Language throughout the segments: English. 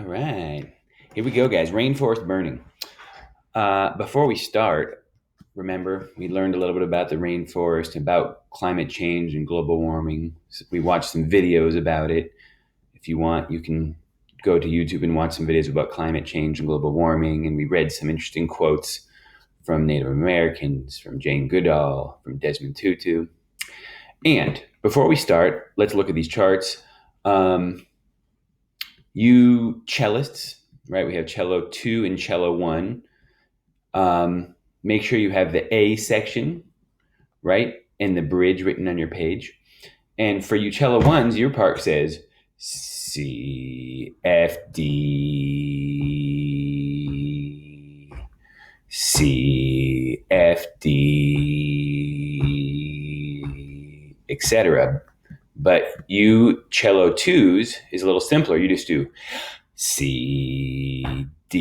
All right. Here we go, guys. Rainforest burning. Before we start, remember, we learned a little bit about the rainforest, about climate change and global warming. We watched some videos about it. If you want, you can go to YouTube and watch some videos about climate change and global warming. And we read some interesting quotes from Native Americans, from Jane Goodall, from Desmond Tutu. And before we start, let's look at these charts. You cellists, right? We have cello 2 and cello 1. Make sure you have the A section, right? And the bridge written on your page. And for you cello 1s, your part says C, F, D, C, F, D, etc. But you cello 2s is a little simpler. You just do C, D,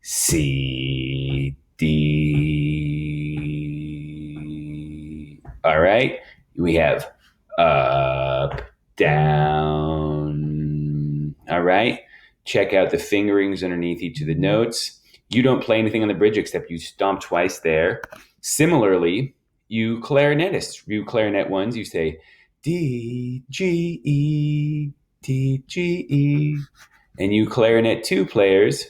C, D. All right. We have up, down. All right. Check out the fingerings underneath each of the notes. You don't play anything on the bridge except you stomp twice there. Similarly, you clarinetists, you clarinet 1s, you say D, G, E, D, G, E. And you clarinet 2 players,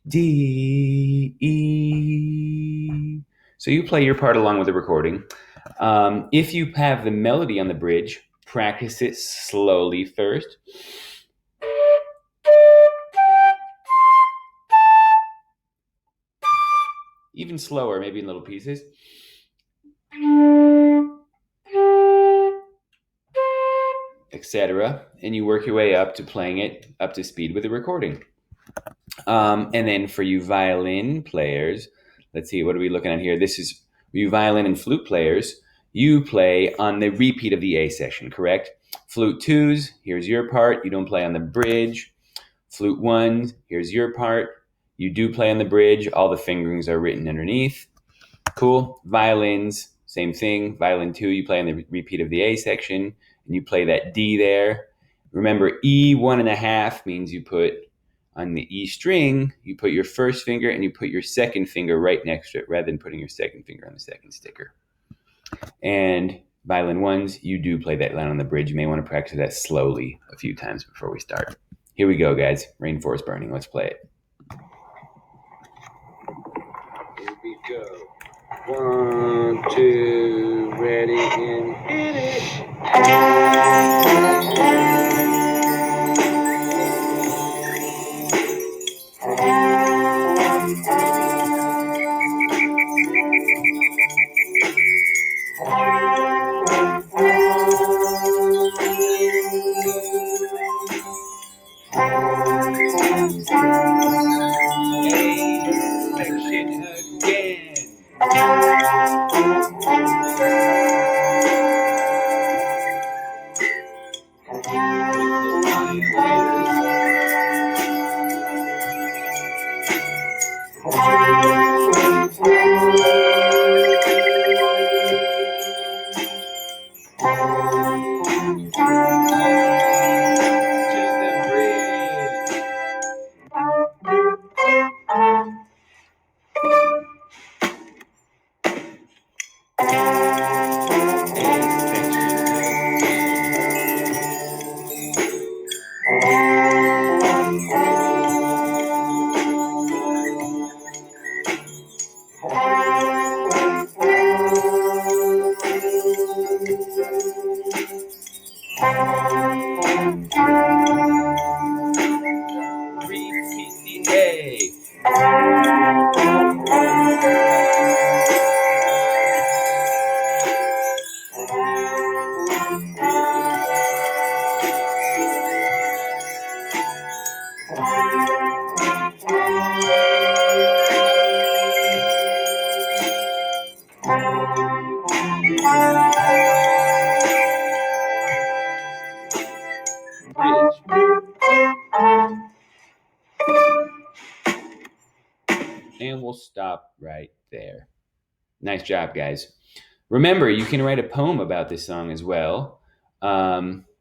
D, E. So you play your part along with the recording. If you have the melody on the bridge, practice it slowly first. Even slower, maybe in little pieces. Etc. And you work your way up to playing it up to speed with the recording. And then for you violin players, let's see, what are we looking at here? This is you violin and flute players. You play on the repeat of the A section, correct? Flute 2s, here's your part. You don't play on the bridge. Flute 1s, here's your part. You do play on the bridge. All the fingerings are written underneath. Cool. Violins, same thing. Violin 2, you play on the repeat of the A section, and you play that D there. Remember, E 1.5 means you put on the E string, you put your first finger and you put your second finger right next to it rather than putting your second finger on the second sticker. And violin 1s, you do play that line on the bridge. You may want to practice that slowly a few times before we start. Here we go, guys. Rainforest Burning. Let's play it. Here we go. 1, 2, ready, and hit it. And we'll stop right there. Nice job, guys. Remember, you can write a poem about this song as well. Um,